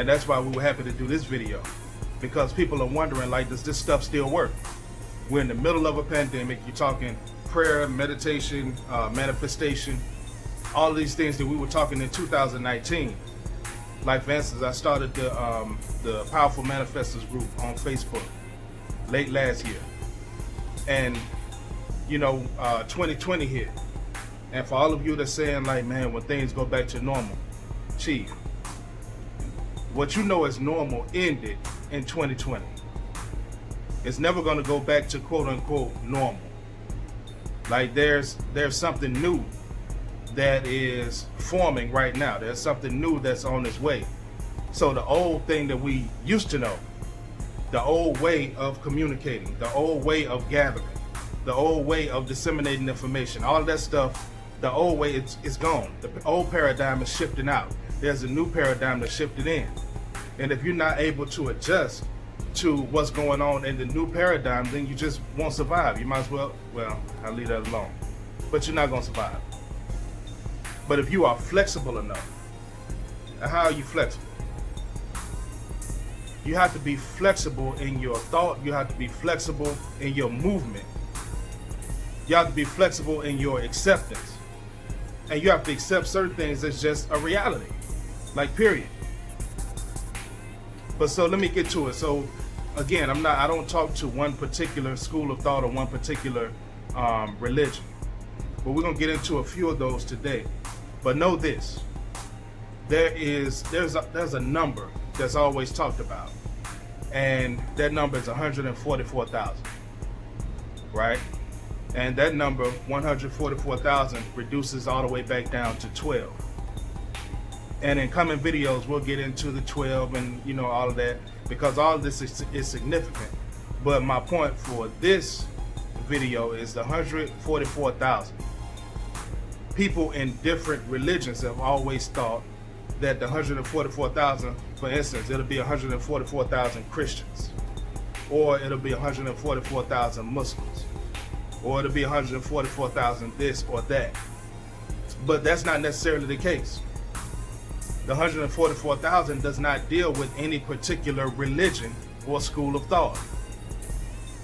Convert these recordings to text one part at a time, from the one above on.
And that's why we were happy to do this video, because people are wondering, like, does this stuff still work? We're in the middle of a pandemic. You're talking prayer, meditation, manifestation, all of these things that we were talking in 2019. Like, for instance, I started the Powerful Manifestors group on Facebook late last year. And, 2020 hit. And for all of you that's saying, like, man, when things go back to normal, Chief, what you know as normal ended in 2020. It's never going to go back to quote unquote normal. Like, there's something new that is forming right now. There's something new that's on its way. So the old thing that we used to know, the old way of communicating, the old way of gathering, the old way of disseminating information, all of that stuff, the old way, it's gone. The old paradigm is shifting out. There's a new paradigm that's shifted in. And if you're not able to adjust to what's going on in the new paradigm, then you just won't survive. You might as well, I'll leave that alone. But you're not going to survive. But if you are flexible enough, and how are you flexible? You have to be flexible in your thought. You have to be flexible in your movement. You have to be flexible in your acceptance. And you have to accept certain things as just a reality. Like, period. But so let me get to it. So again, I don't talk to one particular school of thought or one particular religion. But we're gonna get into a few of those today. But know this: there's a number that's always talked about, and that number is 144,000, right? And that number, 144,000, reduces all the way back down to 12. And in coming videos, we'll get into the 12 and all of that, because all of this is significant. But my point for this video is the 144,000. People in different religions have always thought that the 144,000, for instance, it'll be 144,000 Christians, or it'll be 144,000 Muslims, or it'll be 144,000 this or that. But that's not necessarily the case. The 144,000 does not deal with any particular religion or school of thought.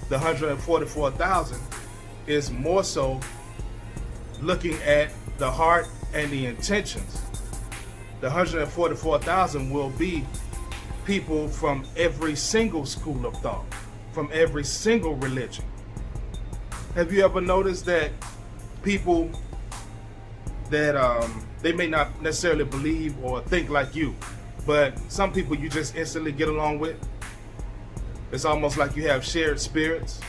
The 144,000 is more so looking at the heart and the intentions. The 144,000 will be people from every single school of thought, from every single religion. Have you ever noticed that people that they may not necessarily believe or think like you, but some people you just instantly get along with? It's almost like you have shared spirits,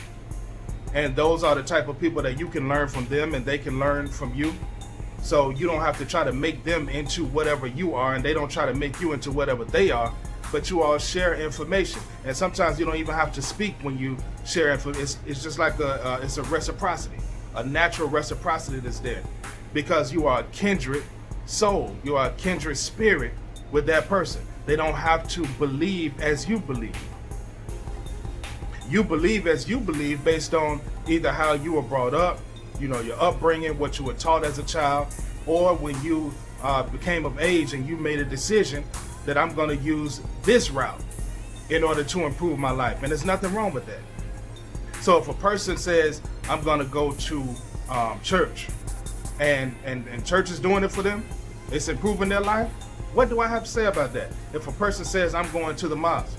and those are the type of people that you can learn from them and they can learn from you. So you don't have to try to make them into whatever you are, and they don't try to make you into whatever they are, but you all share information. And sometimes you don't even have to speak when you share information. It's just like it's a reciprocity, a natural reciprocity that's there, because you are a kindred soul, you are a kindred spirit with that person. They don't have to believe as you believe. You believe as you believe based on either how you were brought up, your upbringing, what you were taught as a child, or when you became of age and you made a decision that I'm going to use this route in order to improve my life. And there's nothing wrong with that. So if a person says, I'm going to go to church, and church is doing it for them, it's improving their life, what do I have to say about that? If a person says, I'm going to the mosque,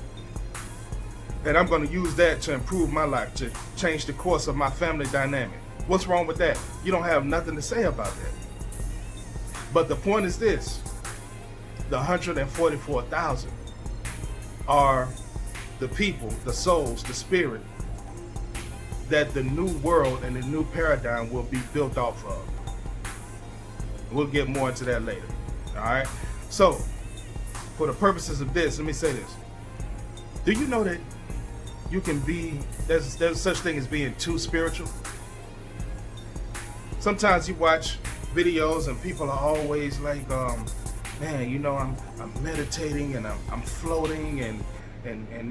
and I'm going to use that to improve my life, to change the course of my family dynamic, what's wrong with that? You don't have nothing to say about that. But the point is this: the 144,000 are the people, the souls, the spirit that the new world and the new paradigm will be built off of. We'll get more into that later. All right. So, for the purposes of this, let me say this: do you know that you can be, there's such thing as being too spiritual? Sometimes you watch videos and people are always like, man, I'm meditating and I'm floating and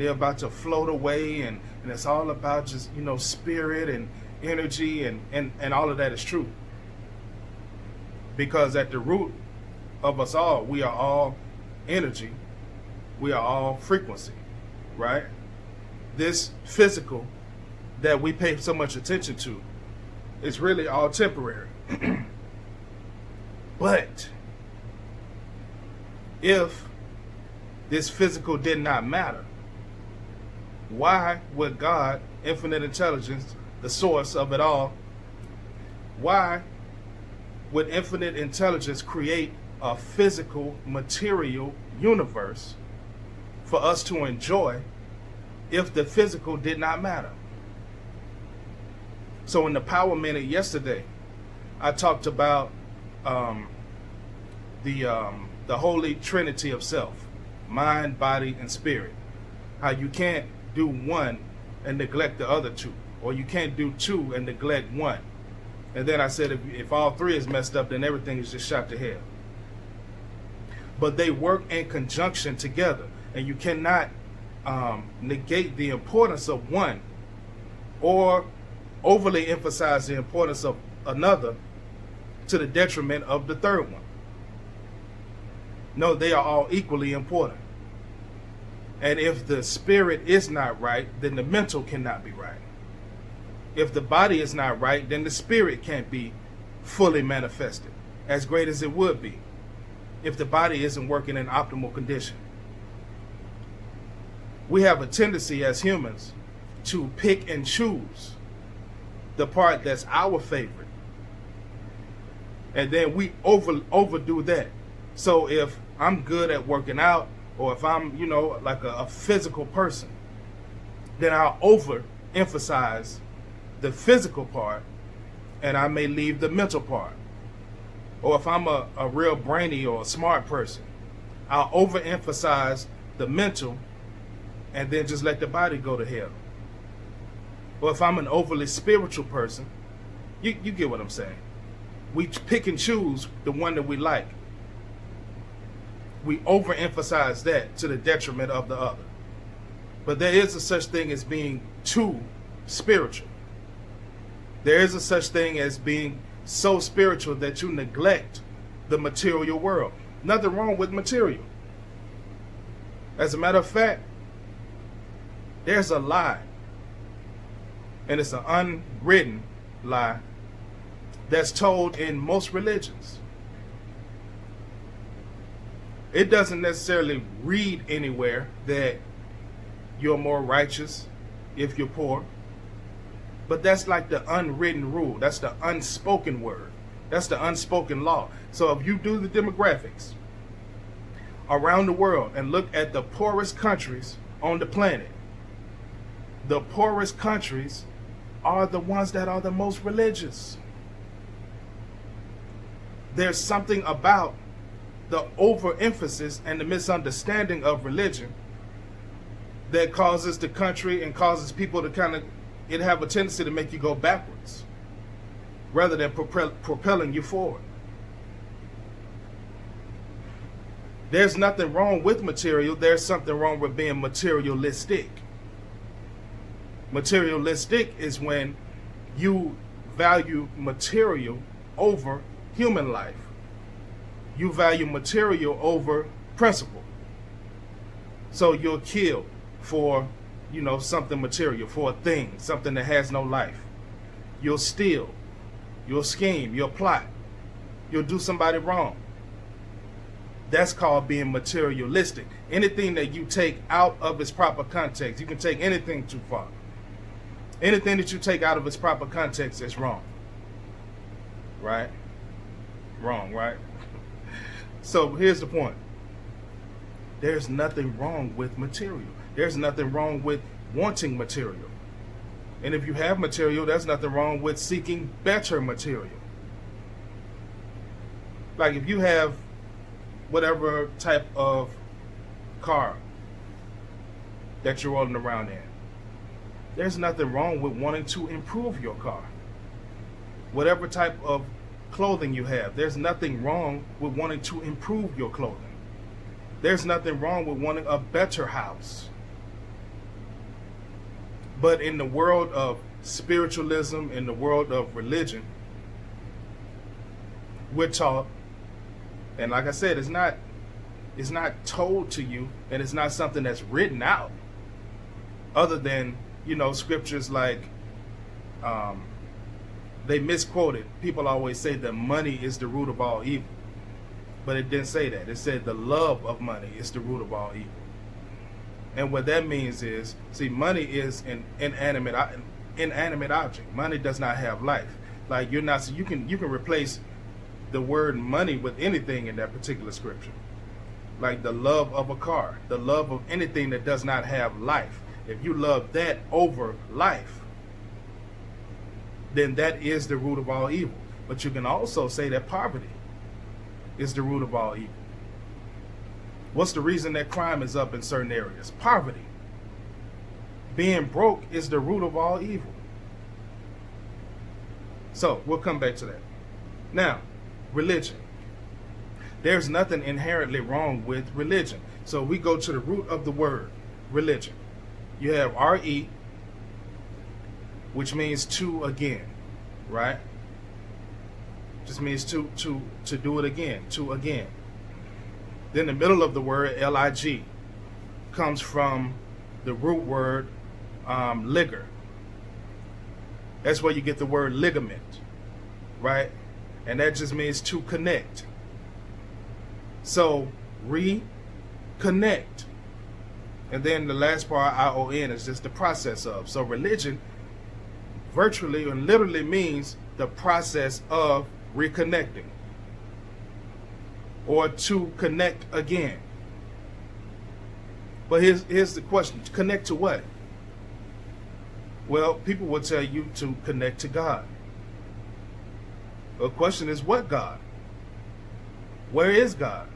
they're about to float away, and it's all about just, spirit and energy, and all of that is true. Because at the root of us all, we are all energy. We are all frequency, right? This physical that we pay so much attention to is really all temporary. But if this physical did not matter, why would God, infinite intelligence, the source of it all, why would infinite intelligence create a physical, material universe for us to enjoy if the physical did not matter? So in the Power Minute yesterday, I talked about the Holy Trinity of self, mind, body, and spirit. How you can't do one and neglect the other two, or you can't do two and neglect one. And then I said if all three is messed up, then everything is just shot to hell. But they work in conjunction together, and you cannot negate the importance of one or overly emphasize the importance of another to the detriment of the third one. No, they are all equally important. And if the spirit is not right, then the mental cannot be right. If the body is not right, then the spirit can't be fully manifested, as great as it would be, if the body isn't working in optimal condition. We have a tendency as humans to pick and choose the part that's our favorite. And then we overdo that. So if I'm good at working out, or if I'm, like a physical person, then I'll overemphasize the physical part, and I may leave the mental part. Or if I'm a real brainy or a smart person, I'll overemphasize the mental and then just let the body go to hell. Or if I'm an overly spiritual person, you get what I'm saying. We pick and choose the one that we like. We overemphasize that to the detriment of the other. But there is a such thing as being too spiritual. There is a such thing as being so spiritual that you neglect the material world. Nothing wrong with material. As a matter of fact, there's a lie, and it's an unwritten lie that's told in most religions. It doesn't necessarily read anywhere that you're more righteous if you're poor. But that's like the unwritten rule. That's the unspoken word. That's the unspoken law. So if you do the demographics around the world and look at the poorest countries on the planet, the poorest countries are the ones that are the most religious. There's something about the overemphasis and the misunderstanding of religion that causes the country and causes people to it have a tendency to make you go backwards rather than propelling you forward. There's nothing wrong with material. There's something wrong with being materialistic. Materialistic is when you value material over human life. You value material over principle. So you'll kill for, something material, for a thing, something that has no life. You'll steal. You'll scheme. You'll plot. You'll do somebody wrong. That's called being materialistic. Anything that you take out of its proper context, you can take anything too far. Anything that you take out of its proper context is wrong. Right? Wrong, right? So here's the point. There's nothing wrong with material. There's nothing wrong with wanting material. And if you have material, there's nothing wrong with seeking better material. Like if you have whatever type of car that you're rolling around in, there's nothing wrong with wanting to improve your car. Whatever type of clothing you have, there's nothing wrong with wanting to improve your clothing. There's nothing wrong with wanting a better house. But in the world of spiritualism, in the world of religion, we're taught, and like I said, it's not It's not told to you, and it's not something that's written out. Other than, scriptures like, they misquoted. People always say that money is the root of all evil. But it didn't say that. It said the love of money is the root of all evil. And what that means is, see, money is an inanimate object. Money does not have life. Like you can replace the word money with anything in that particular scripture. Like the love of a car, the love of anything that does not have life. If you love that over life, then that is the root of all evil. But you can also say that poverty is the root of all evil. What's the reason that crime is up in certain areas? Poverty. Being broke is the root of all evil. So we'll come back to that. Now, religion. There's nothing inherently wrong with religion. So we go to the root of the word, religion. You have R-E, which means to again, right? Just means to do it again, to again. Then the middle of the word, L-I-G, comes from the root word ligger. That's where you get the word ligament, right? And that just means to connect. So, reconnect. And then the last part, I-O-N, is just the process of. So religion virtually and literally means the process of reconnecting. Or to connect again. But here's the question. Connect to what? Well, people will tell you to connect to God. The question is, what God? Where is God?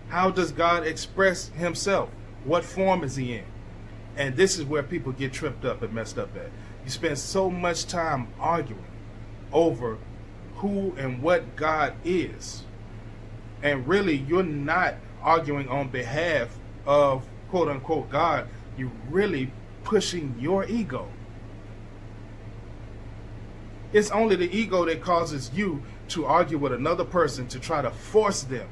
How does God express himself? What form is he in? And this is where people get tripped up and messed up at. You spend so much time arguing over who and what God is. And really, you're not arguing on behalf of quote unquote God. You're really pushing your ego. It's only the ego that causes you to argue with another person to try to force them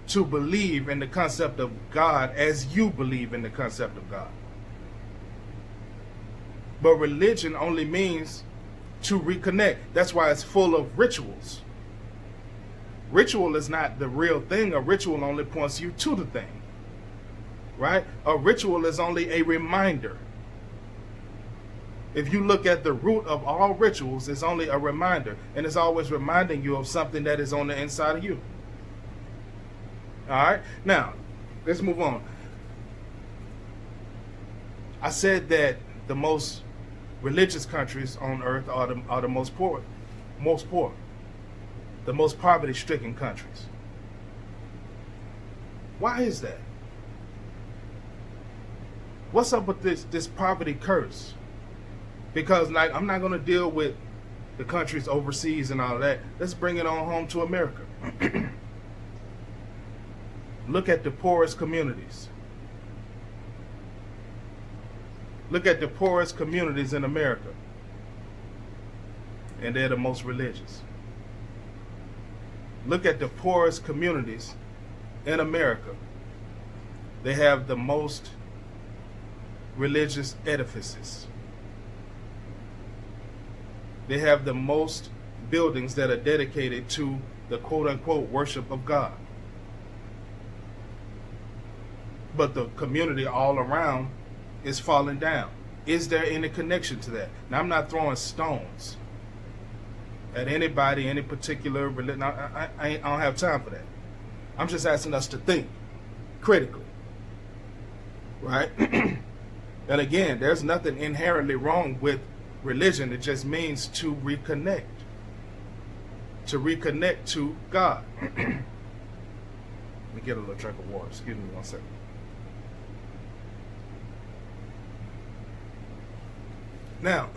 to believe in the concept of God as you believe in the concept of God. But religion only means to reconnect. That's why it's full of rituals. Ritual is not the real thing. A ritual only points you to the thing. Right? A ritual is only a reminder. If you look at the root of all rituals, it's only a reminder. And it's always reminding you of something that is on the inside of you. All right? Now, let's move on. I said that the most religious countries on earth are the most poor. The most poverty-stricken countries. Why is that? What's up with this poverty curse? Because I'm not going to deal with the countries overseas and all of that. Let's bring it on home to America. Look at the poorest communities. Look at the poorest communities in America. And they're the most religious. Look at the poorest communities in America. They have the most religious edifices. They have the most buildings that are dedicated to the quote-unquote worship of God. But the community all around is falling down. Is there any connection to that? Now, I'm not throwing stones at anybody, any particular religion. I don't have time for that. I'm just asking us to think critically. Right? And again, there's nothing inherently wrong with religion. It just means to reconnect. To reconnect to God. Let me get a little drink of water. Excuse me 1 second. Now,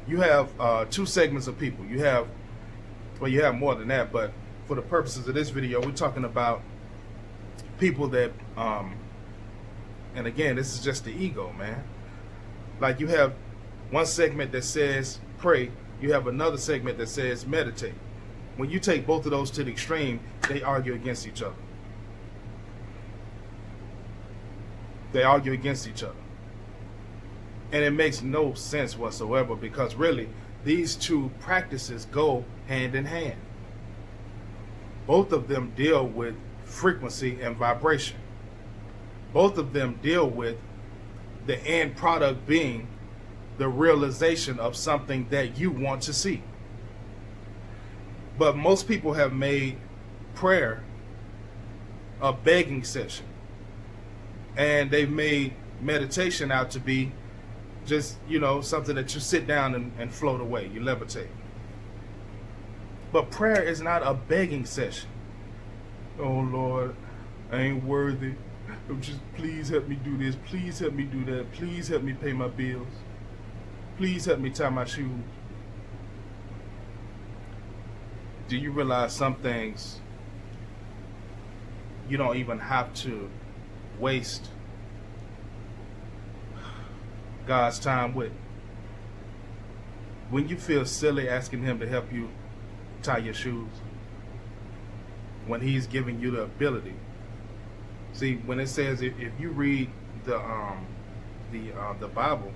you have two segments of people. You have more than that, but for the purposes of this video, we're talking about people that, and again, this is just the ego, man. Like you have one segment that says pray, you have another segment that says meditate. When you take both of those to the extreme, they argue against each other. They argue against each other. And it makes no sense whatsoever, because really, these two practices go hand in hand. Both of them deal with frequency and vibration. Both of them deal with the end product being the realization of something that you want to see. But most people have made prayer a begging session. And they've made meditation out to be just, something that you sit down and float away. You levitate. But prayer is not a begging session. Oh, Lord, I ain't worthy. Just please help me do this. Please help me do that. Please help me pay my bills. Please help me tie my shoes. Do you realize some things you don't even have to waste God's time with? When you feel silly asking him to help you tie your shoes, when he's giving you the ability. See, when it says if you read the Bible,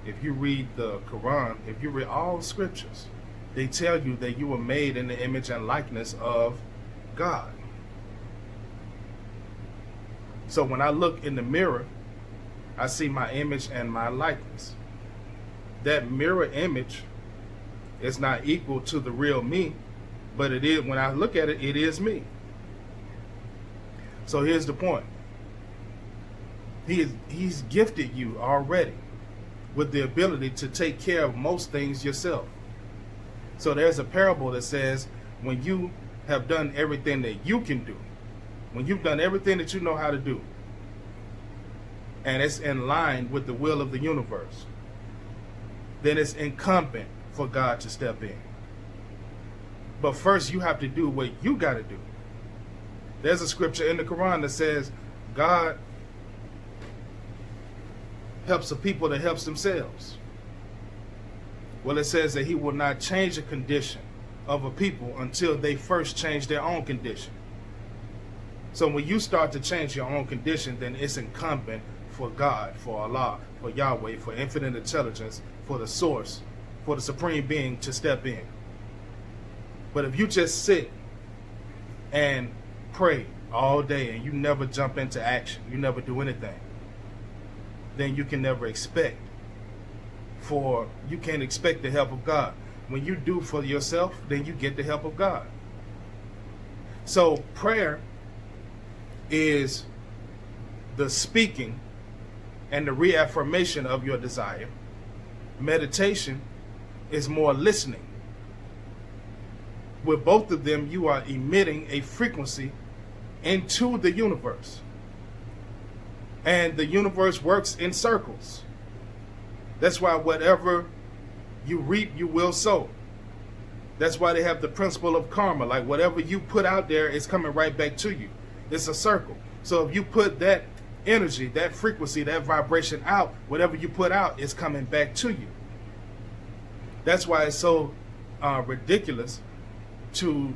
if you read the Quran, if you read all scriptures, they tell you that you were made in the image and likeness of God. So when I look in the mirror, I see my image and my likeness. That mirror image is not equal to the real me, but it is, when I look at it, it is me. So here's the point. He's gifted you already with the ability to take care of most things yourself. So there's a parable that says, when you have done everything that you can do, when you've done everything that you know how to do, and it's in line with the will of the universe, then it's incumbent for God to step in. But first you have to do what you got to do. There's a scripture in the Quran that says God helps the people that helps themselves. Well, it says that he will not change the condition of a people until they first change their own condition. So when you start to change your own condition, then it's incumbent for God, for Allah, for Yahweh, for infinite intelligence, for the source, for the supreme being to step in. But if you just sit and pray all day and you never jump into action, you never do anything, then you can never expect you can't expect the help of God. When you do for yourself, then you get the help of God. So prayer is the speaking and the reaffirmation of your desire. Meditation is more listening. With both of them, you are emitting a frequency into the universe. And the universe works in circles. That's why whatever you reap, you will sow. That's why they have the principle of karma. Like whatever you put out there is coming right back to you. It's a circle. So if you put that energy, that frequency, that vibration out, whatever you put out is coming back to you. That's why it's so ridiculous to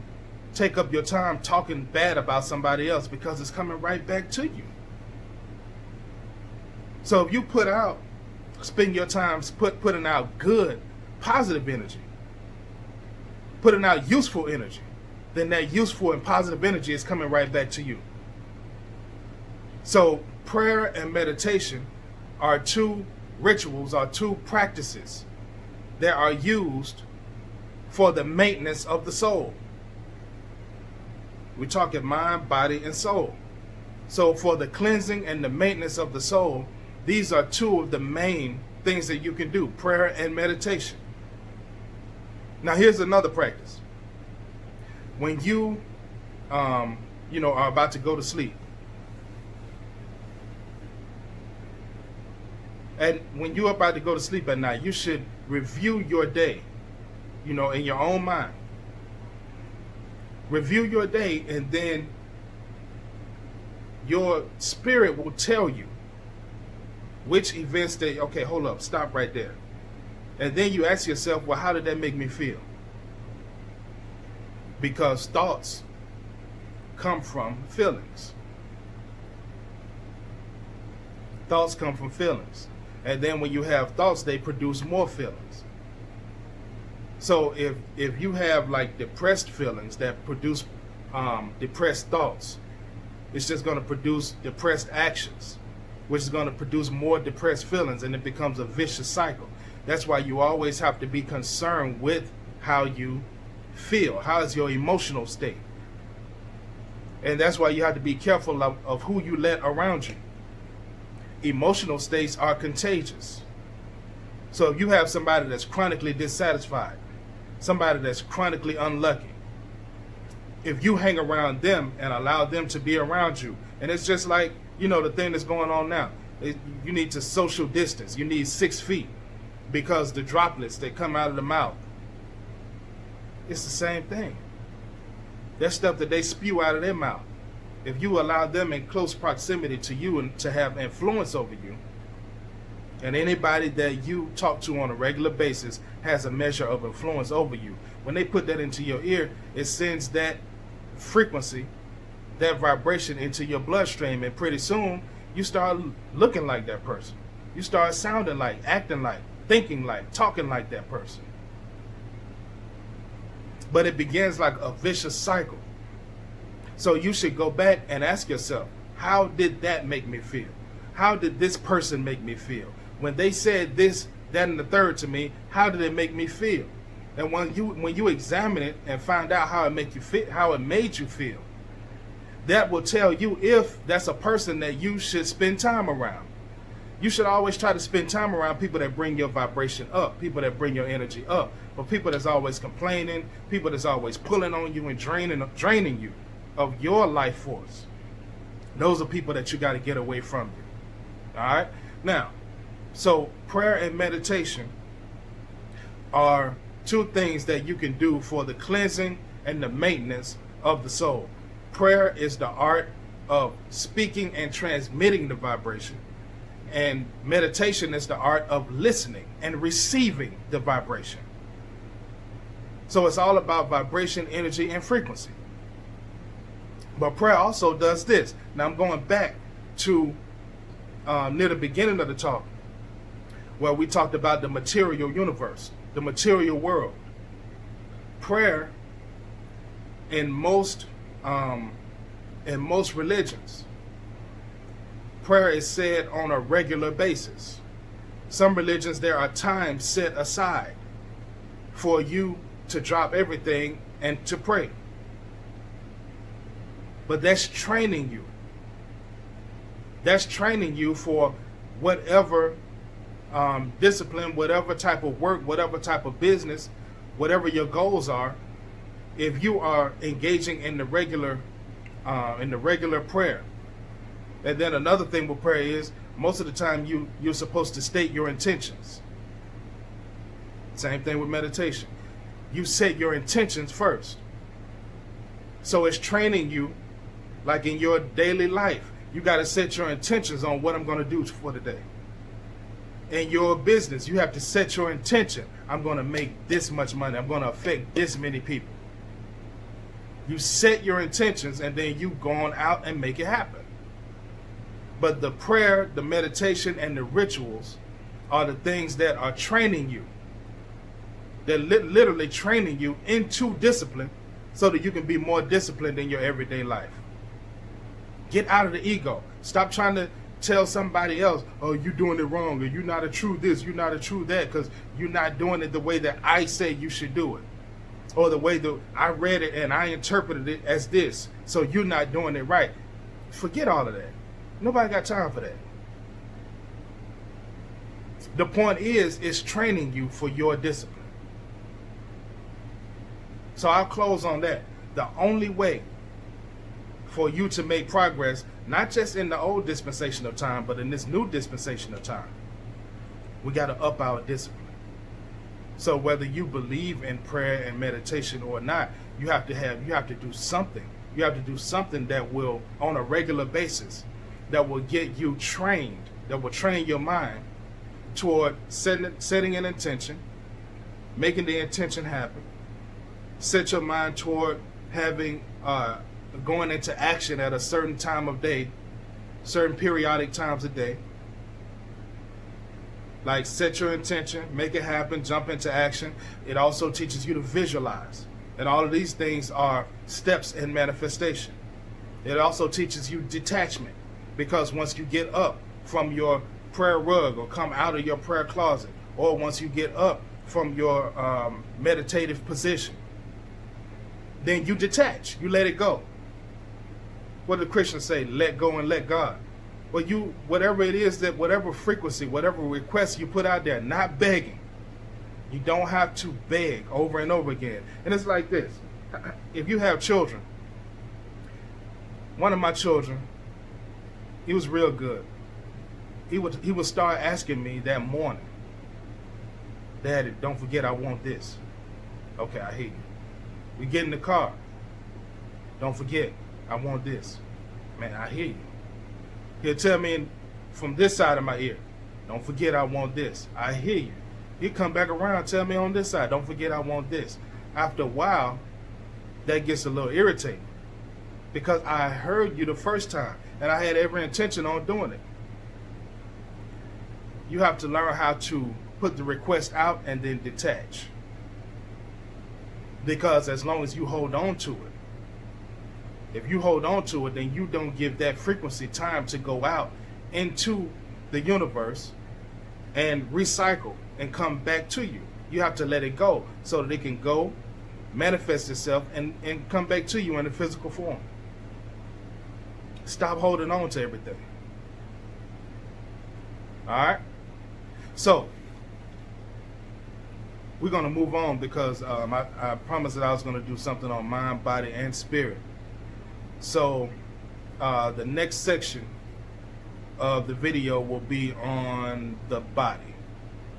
take up your time talking bad about somebody else, because it's coming right back to you. So if you spend your time putting out good, positive energy, putting out useful energy, then that useful and positive energy is coming right back to you. So prayer and meditation are two rituals, are two practices that are used for the maintenance of the soul. We're talking mind, body, and soul. So for the cleansing and the maintenance of the soul, these are two of the main things that you can do, prayer and meditation. Now here's another practice. When you are about to go to sleep, and when you're about to go to sleep at night, you should review your day, in your own mind. Review your day, and then your spirit will tell you which events okay, hold up, stop right there. And then you ask yourself, well, how did that make me feel? because thoughts come from feelings. Thoughts come from feelings. And then when you have thoughts, they produce more feelings. So if you have like depressed feelings that produce depressed thoughts, it's just going to produce depressed actions, which is going to produce more depressed feelings, and it becomes a vicious cycle. That's why you always have to be concerned with how you feel. How is your emotional state? And that's why you have to be careful of who you let around you. Emotional states are contagious. So if you have somebody that's chronically dissatisfied, somebody that's chronically unlucky, if you hang around them and allow them to be around you, and it's just like, the thing that's going on now, you need to social distance. You need 6 feet because the droplets that come out of the mouth, it's the same thing. That's stuff that they spew out of their mouth. If you allow them in close proximity to you and to have influence over you, and anybody that you talk to on a regular basis has a measure of influence over you, when they put that into your ear, it sends that frequency, that vibration into your bloodstream, and pretty soon you start looking like that person. You start sounding like, acting like, thinking like, talking like that person. But it begins like a vicious cycle. So you should go back and ask yourself, how did that make me feel? How did this person make me feel? When they said this, that, and the third to me, how did it make me feel? And when you examine it and find out how it made you feel, that will tell you if that's a person that you should spend time around. You should always try to spend time around people that bring your vibration up, people that bring your energy up. But people that's always complaining, people that's always pulling on you and draining you of your life force, those are people that you got to get away from you. All right? Now, so prayer and meditation are two things that you can do for the cleansing and the maintenance of the soul. Prayer is the art of speaking and transmitting the vibration, and meditation is the art of listening and receiving the vibration. So it's all about vibration, energy, and frequency. But prayer also does this. Now I'm going back to near the beginning of the talk, where we talked about the material universe, the material world. Prayer in most religions, prayer is said on a regular basis. Some religions, there are times set aside for you to drop everything and to pray. But that's training you. That's training you for whatever discipline, whatever type of work, whatever type of business, whatever your goals are. If you are engaging in the regular prayer. And then another thing with prayer is, most of the time you're supposed to state your intentions. Same thing with meditation. You set your intentions first. So it's training you, like in your daily life. You got to set your intentions on what I'm going to do for the day. In your business, you have to set your intention. I'm going to make this much money. I'm going to affect this many people. You set your intentions, and then you go on out and make it happen. But the prayer, the meditation, and the rituals are the things that are training you. They're literally training you into discipline so that you can be more disciplined in your everyday life. Get out of the ego. Stop trying to tell somebody else, oh, you're doing it wrong, or you're not a true this, you're not a true that, because you're not doing it the way that I say you should do it. Or the way that I read it and I interpreted it as this, so you're not doing it right. Forget all of that. Nobody got time for that. The point is, it's training you for your discipline. So I'll close on that. The only way for you to make progress, not just in the old dispensation of time, but in this new dispensation of time, we got to up our discipline. So whether you believe in prayer and meditation or not, you have to do something. You have to do something that will, on a regular basis, that will get you trained, that will train your mind toward setting an intention, making the intention happen. Set your mind toward having going into action at a certain time of day, certain periodic times a day. Like set your intention, make it happen, jump into action. It also teaches you to visualize. And all of these things are steps in manifestation. It also teaches you detachment, because once you get up from your prayer rug or come out of your prayer closet, or once you get up from your meditative position, then you detach, you let it go. What do Christians say? Let go and let God. Well, you, whatever it is, that whatever frequency, whatever request you put out there, not begging. You don't have to beg over and over again. And it's like this. If you have children, one of my children, he was real good. He would start asking me that morning, Daddy, don't forget I want this. Okay, I hear you. We get in the car. Don't forget, I want this. Man, I hear you. He'll tell me from this side of my ear, don't forget I want this. I hear you. He'll come back around and tell me on this side, don't forget I want this. After a while, that gets a little irritating, because I heard you the first time and I had every intention on doing it. You have to learn how to put the request out and then detach. Because as long as you hold on to it, if you hold on to it, then you don't give that frequency time to go out into the universe and recycle and come back to you. You have to let it go so that it can go, manifest itself, and come back to you in a physical form. Stop holding on to everything. All right? So, we're going to move on, because I promised that I was going to do something on mind, body, and spirit. So the next section of the video will be on the body,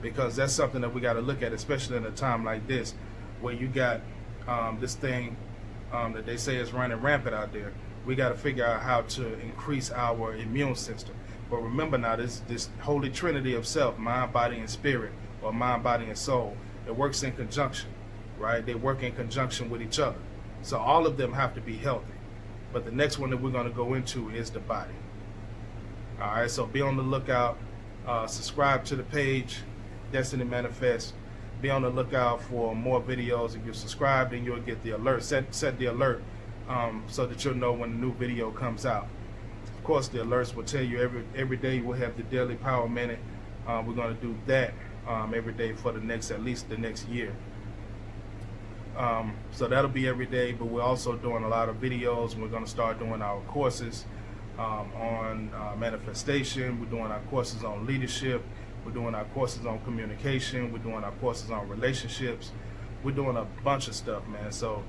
because that's something that we got to look at, especially in a time like this, where you got this thing that they say is running rampant out there. We got to figure out how to increase our immune system. But remember now, this holy trinity of self, mind, body, and spirit, or mind, body, and soul, it works in conjunction, right? They work in conjunction with each other. So all of them have to be healthy. But the next one that we're going to go into is the body. All right, so be on the lookout. Subscribe to the page, Destiny Manifest. Be on the lookout for more videos. If you subscribe, then you'll get the alert. Set the alert so that you'll know when the new video comes out. Of course, the alerts will tell you every day. We'll have the Daily Power Minute. We're going to do that every day for at least the next year. So that'll be every day, but we're also doing a lot of videos. We're going to start doing our courses on manifestation. We're doing our courses on leadership. We're doing our courses on communication. We're doing our courses on relationships. We're doing a bunch of stuff, man. So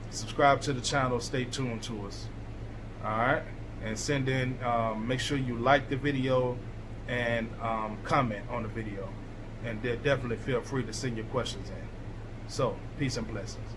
subscribe to the channel. Stay tuned to us. All right? And send in, make sure you like the video and comment on the video. And definitely feel free to send your questions in. So, peace and blessings.